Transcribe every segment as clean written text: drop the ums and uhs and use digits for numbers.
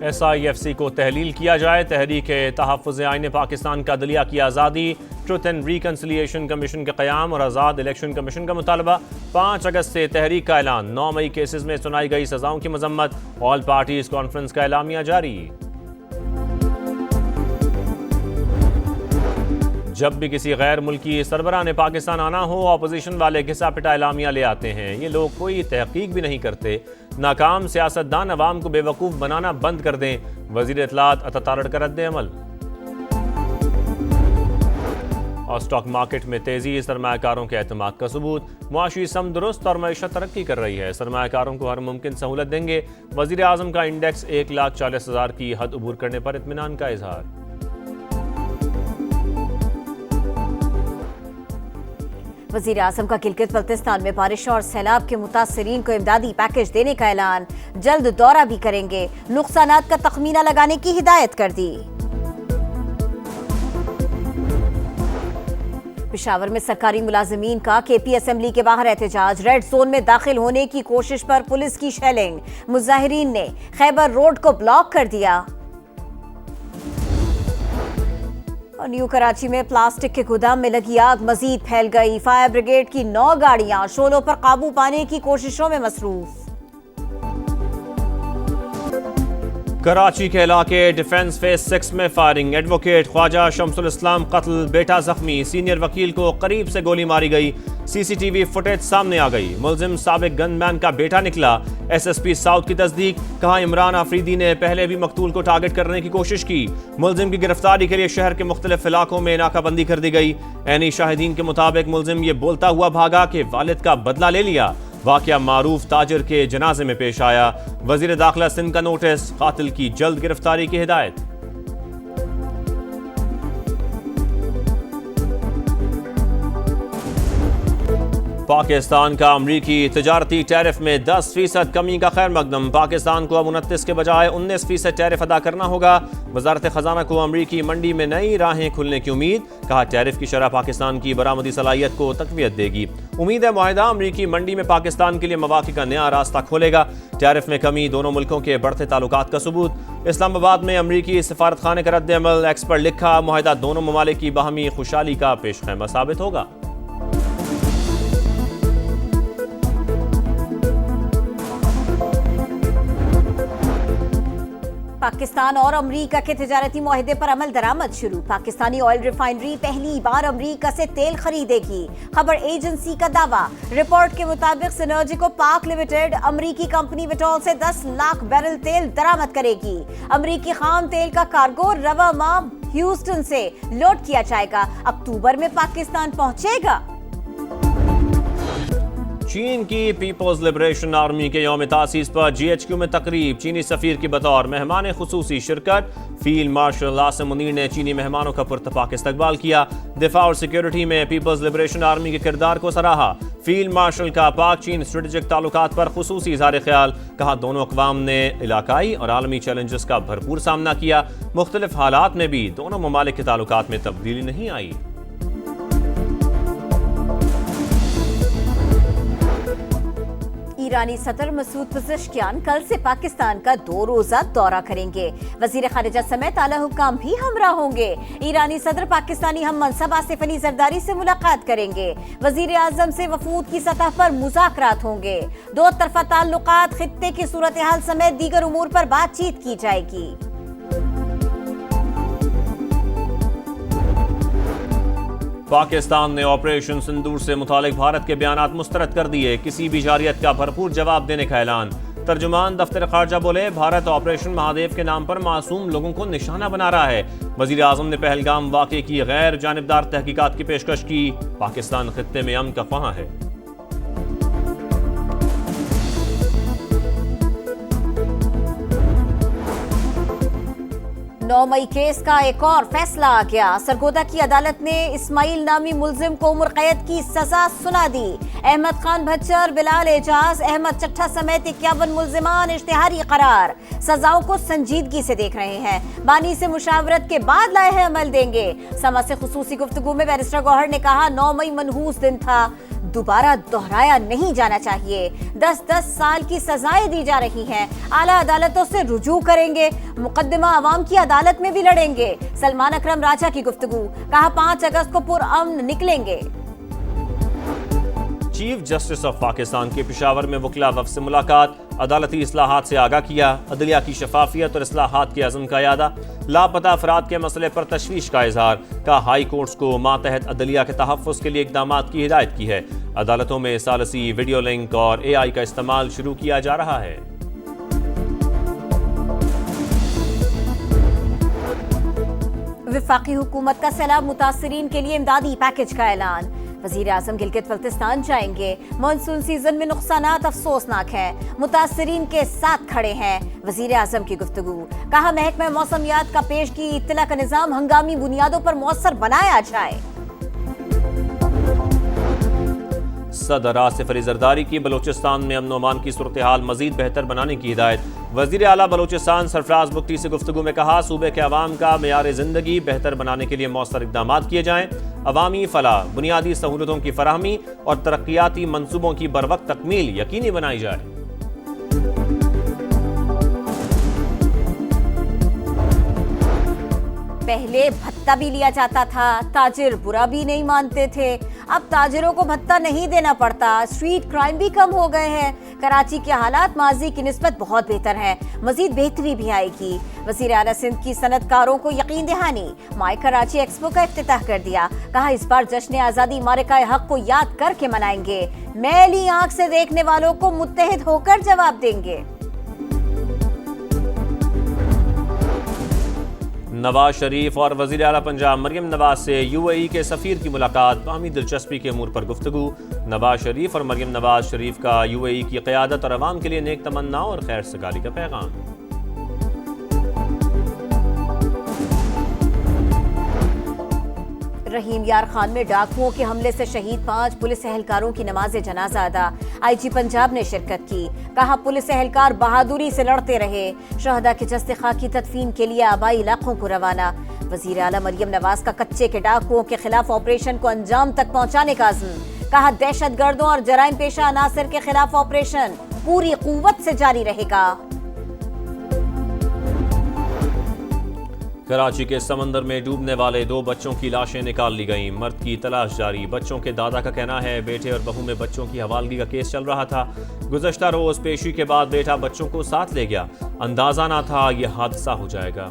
SIFC کو تحلیل کیا جائے، تحریک تحفظ آئین پاکستان کا عدلیہ کی آزادی، ٹروتھ اینڈ ریکنسیلیشن کمیشن کے قیام اور آزاد الیکشن کمیشن کا مطالبہ۔ 5 اگست سے تحریک کا اعلان، 9 مئی کیسز میں سنائی گئی سزاؤں کی مذمت، آل پارٹیز کانفرنس کا اعلامیہ جاری۔ جب بھی کسی غیر ملکی سربراہ نے پاکستان آنا ہو، اپوزیشن والے گھسا پٹا اعلامیہ لے آتے ہیں۔ یہ لوگ کوئی تحقیق بھی نہیں کرتے۔ ناکام سیاستدان عوام کو بے وقوف بنانا بند کر دیں، وزیر اطلاعات عطا تارڑ کا رد عمل۔ اور سٹاک مارکیٹ میں تیزی، سرمایہ کاروں کے اعتماد کا ثبوت، معاشی سم درست اور معیشت ترقی کر رہی ہے، سرمایہ کاروں کو ہر ممکن سہولت دیں گے، وزیر اعظم کا انڈیکس 1,40,000 کی حد عبور کرنے پر اطمینان کا اظہار۔ وزیر اعظم کا گلگت بلتستان میں بارش اور سیلاب کے متاثرین کو امدادی پیکج دینے کا اعلان، جلد دورہ بھی کریں گے، نقصانات کا تخمینہ لگانے کی ہدایت کر دی۔ پشاور میں سرکاری ملازمین کا KP اسمبلی کے باہر احتجاج، ریڈ زون میں داخل ہونے کی کوشش پر پولیس کی شیلنگ، مظاہرین نے خیبر روڈ کو بلاک کر دیا۔ اور نیو کراچی میں پلاسٹک کے گودام میں لگی آگ مزید پھیل گئی، فائر بریگیڈ کی 9 گاڑیاں شعلوں پر قابو پانے کی کوششوں میں مصروف۔ کراچی کے علاقے ڈیفنس فیز 6 میں فائرنگ، ایڈوکیٹ خواجہ شمس الاسلام قتل، بیٹا زخمی، سینئر وکیل کو قریب سے گولی ماری گئی، CCTV فوٹیج سامنے آ گئی، ملزم سابق گن مین کا بیٹا نکلا، SSP ساؤتھ کی تصدیق، کہا عمران آفریدی نے پہلے بھی مقتول کو ٹارگٹ کرنے کی کوشش کی، ملزم کی گرفتاری کے لیے شہر کے مختلف علاقوں میں ناکہ بندی کر دی گئی، عینی شاہدین کے مطابق ملزم یہ بولتا ہوا بھاگا کہ والد کا بدلہ لے لیا، واقعہ معروف تاجر کے جنازے میں پیش آیا، وزیر داخلہ سندھ کا نوٹس، قاتل کی جلد گرفتاری کی ہدایت۔ پاکستان کا امریکی تجارتی ٹیرف میں 10% کمی کا خیر مقدم، پاکستان کو اب 29 کے بجائے 19% ٹیرف ادا کرنا ہوگا، وزارت خزانہ کو امریکی منڈی میں نئی راہیں کھلنے کی امید، کہا ٹیرف کی شرح پاکستان کی برآمدی صلاحیت کو تقویت دے گی، امید ہے معاہدہ امریکی منڈی میں پاکستان کے لیے مواقع کا نیا راستہ کھولے گا، ٹیرف میں کمی دونوں ملکوں کے بڑھتے تعلقات کا ثبوت، اسلام آباد میں امریکی سفارت خانے کا رد عمل، ایکس پر لکھا معاہدہ دونوں ممالک کی باہمی خوشحالی کا پیش خیمہ ثابت ہوگا۔ پاکستان اور امریکہ کے تجارتی معاہدے پر عمل درآمد شروع، پاکستانی آئل ریفائنری پہلی بار امریکہ سے تیل خریدے گی، خبر ایجنسی کا دعویٰ، رپورٹ کے مطابق سینرجیکو پاک لمیٹڈ امریکی کمپنی وٹول سے 10 لاکھ بیرل تیل درآمد کرے گی، امریکی خام تیل کا کارگو رواں ماہ ہیوسٹن سے لوڈ کیا جائے گا، اکتوبر میں پاکستان پہنچے گا۔ چین کی پیپلز لبریشن آرمی کے یوم تاسیس پر GHQ میں تقریب، چینی سفیر کی بطور مہمان خصوصی شرکت، فیلڈ مارشل عاصم منیر نے چینی مہمانوں کا پرتپاک استقبال کیا، دفاع اور سیکیورٹی میں پیپلز لبریشن آرمی کے کردار کو سراہا، فیلڈ مارشل کا پاک چین اسٹریٹجک تعلقات پر خصوصی اظہار خیال، کہا دونوں اقوام نے علاقائی اور عالمی چیلنجز کا بھرپور سامنا کیا، مختلف حالات میں بھی دونوں ممالک کے تعلقات میں تبدیلی نہیں آئی۔ ایرانی صدر مسعود پزشکیان کل سے پاکستان کا 2 روزہ دورہ کریں گے، وزیر خارجہ سمیت اعلیٰ حکام بھی ہمراہ ہوں گے، ایرانی صدر پاکستانی ہم منصب آصف علی زرداری سے ملاقات کریں گے، وزیر اعظم سے وفود کی سطح پر مذاکرات ہوں گے، 2 طرفہ تعلقات، خطے کی صورتحال سمیت دیگر امور پر بات چیت کی جائے گی۔ پاکستان نے آپریشن سندور سے متعلق بھارت کے بیانات مسترد کر دیے، کسی بھی جارحیت کا بھرپور جواب دینے کا اعلان، ترجمان دفتر خارجہ بولے بھارت آپریشن مہادیو کے نام پر معصوم لوگوں کو نشانہ بنا رہا ہے، وزیر اعظم نے پہلگام واقعے کی غیر جانبدار تحقیقات کی پیشکش کی، پاکستان خطے میں امن کا خواہاں ہے۔ 9 مئی کیس کا ایک اور فیصلہ آ گیا، سرگودا کی عدالت نے اسماعیل نامی ملزم کو عمر قید کی سزا سنا دی، احمد خان بھچر، بلال اعجاز، احمد چٹھا سمیت 51 ملزمان اشتہاری قرار، سزاؤں کو سنجیدگی سے دیکھ رہے ہیں، بانی سے مشاورت کے بعد لائحہ عمل دیں گے۔ سما سے خصوصی گفتگو میں بیرسٹر گوہر نے کہا 9 مئی منحوس دن تھا، دوبارہ دہرایا نہیں جانا چاہیے۔ 10 سال کی سزائیں دی جا رہی ہیں، اعلیٰ عدالتوں سے رجوع کریں گے، مقدمہ عوام کی عدالت میں بھی لڑیں گے۔ سلمان اکرم راجہ کی گفتگو، کہا 5 اگست کو پرامن نکلیں گے۔ چیف جسٹس آف پاکستان کی پشاور میں وکلاء وفد سے ملاقات، عدالتی اصلاحات سے آگاہ کیا، عدلیہ کی شفافیت اور اصلاحات کے عزم کا اعادہ، لاپتہ افراد کے مسئلے پر تشویش کا اظہار، کہا ہائی کورٹس کو ماتحت عدلیہ کے تحفظ کے لیے اقدامات کی ہدایت کی ہے، عدالتوں میں ثالثی، ویڈیو لنک اور AI کا استعمال شروع کیا جا رہا ہے۔ وفاقی حکومت کا سیلاب متاثرین کے لیے امدادی پیکج کا اعلان، وزیر اعظم گلگت بلتستان جائیں گے۔ مانسون سیزن میں نقصانات افسوسناک ہیں، متاثرین کے ساتھ کھڑے ہیں، وزیر اعظم کی گفتگو، کہا محکمہ موسمیات کا پیشگی اطلاع کا نظام ہنگامی بنیادوں پر مؤثر بنایا جائے۔ صدر آصف علی زرداری کی بلوچستان میں امن و امان کی صورتحال مزید بہتر بنانے کی ہدایت، وزیر اعلیٰ بلوچستان سرفراز بگٹی سے گفتگو میں کہا صوبے کے عوام کا معیار زندگی بہتر بنانے کے لیے مؤثر اقدامات کیے جائیں، عوامی فلاح، بنیادی سہولتوں کی فراہمی اور ترقیاتی منصوبوں کی بروقت تکمیل یقینی بنائی جائے۔ پہلے بھتہ بھی لیا جاتا تھا، تاجر برا بھی نہیں مانتے تھے، اب تاجروں کو بھتہ نہیں دینا پڑتا، اسٹریٹ کرائم بھی کم ہو گئے ہیں، کراچی کے حالات ماضی کی نسبت بہت بہتر ہیں، مزید بہتری بھی آئے گی۔ وزیر اعلیٰ سندھ کی صنعت کاروں کو یقین دہانی، مائی کراچی ایکسپو کا افتتاح کر دیا، کہا اس بار جشن آزادی مارکہ حق کو یاد کر کے منائیں گے، میلی آنکھ سے دیکھنے والوں کو متحد ہو کر جواب دیں گے۔ نواز شریف اور وزیر اعلیٰ پنجاب مریم نواز سے UAE کے سفیر کی ملاقات، باہمی دلچسپی کے امور پر گفتگو، نواز شریف اور مریم نواز شریف کا UAE کی قیادت اور عوام کے لیے نیک تمنا اور خیر سگالی کا پیغام۔ رحیم یار خان میں ڈاکوؤں کے حملے سے شہید 5 پولیس اہلکاروں کی نماز جنازہ ادا، IG پنجاب نے شرکت کی، کہا پولیس اہلکار بہادری سے لڑتے رہے، شہداء کے جسد خاک کی تدفین کے لیے آبائی علاقوں کو روانہ۔ وزیر اعلیٰ مریم نواز کا کچے کے ڈاکوؤں کے خلاف آپریشن کو انجام تک پہنچانے کا عزم، کہا دہشت گردوں اور جرائم پیشہ عناصر کے خلاف آپریشن پوری قوت سے جاری رہے گا۔ کراچی کے سمندر میں ڈوبنے والے 2 بچوں کی لاشیں نکال لی گئیں، مرد کی تلاش جاری، بچوں کے دادا کا کہنا ہے بیٹے اور بہو میں بچوں کی حوالگی کا کیس چل رہا تھا، گزشتہ روز پیشی کے بعد بیٹا بچوں کو ساتھ لے گیا، اندازہ نہ تھا یہ حادثہ ہو جائے گا۔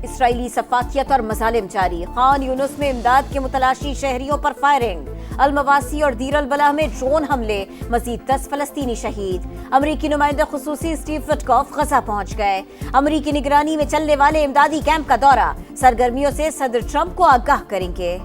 اسرائیلی سفاکیت اور مظالم جاری، خان یونس میں امداد کے متلاشی شہریوں پر فائرنگ، المواسی اور دیر البلح میں ڈرون حملے، مزید 10 فلسطینی شہید۔ امریکی نمائندہ خصوصی اسٹیو وٹکوف غزہ پہنچ گئے، امریکی نگرانی میں چلنے والے امدادی کیمپ کا دورہ، سرگرمیوں سے صدر ٹرمپ کو آگاہ کریں گے۔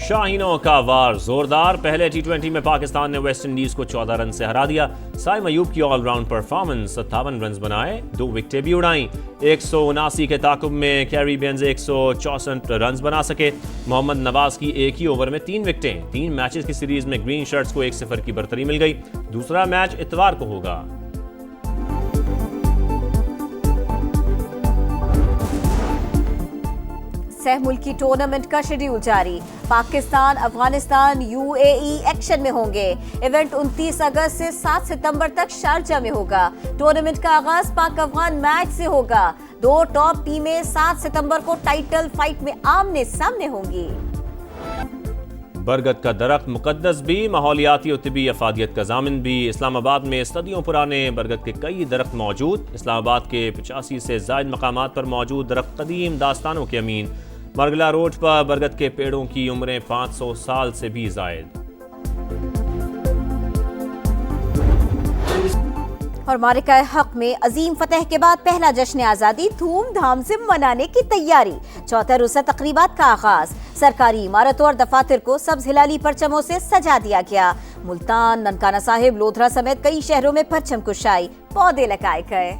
شاہینوں کا وار زوردار، پہلے T20 میں پاکستان نے ویسٹ انڈیز کو 14 رن سے ہرا دیا، سائم ایوب کی آل راؤنڈ پرفارمنس، 57 رنز بنائے، 2 وکٹیں بھی اڑائیں، 179 کے تعاقب میں کیریبینز 164 رنز بنا سکے، محمد نواز کی ایک ہی اوور میں 3 وکٹیں، 3 میچز کی سیریز میں گرین شرٹس کو 1-0 کی برتری مل گئی، دوسرا میچ اتوار کو ہوگا۔ سہ ملکی ٹورنامنٹ کا شیڈیول جاری، پاکستان افغانستان UAE ایکشن میں ہوں گے، ایونٹ 29 اگست سے 7 ستمبر تک شارجہ میں ہوگا، ٹورنامنٹ کا آغاز پاک افغان میچ سے ہوگا، 2 ٹاپ ٹیمیں 7 ستمبر کو ٹائٹل فائٹ میں آمنے سامنے ہوں گی۔ برگد کا درخت مقدس بھی، ماحولیاتی اور طبی افادیت کا ضامن بھی، اسلام آباد میں صدیوں پرانے برگد کے کئی درخت موجود، اسلام آباد کے 85 سے زائد مقامات پر موجود درخت قدیم داستانوں کے امین، مرگلہ روڈ پر برگد کے پیڑوں کی عمریں 500 سال سے بھی زائد۔ اور مارکہ حق میں عظیم فتح کے بعد پہلا جشن آزادی دھوم دھام سے منانے کی تیاری، چوتھا روزہ تقریبات کا آغاز، سرکاری عمارتوں اور دفاتر کو سبز ہلالی پرچموں سے سجا دیا گیا، ملتان، ننکانہ صاحب، لودھرا سمیت کئی شہروں میں پرچم کشائی، پودے لگائے گئے۔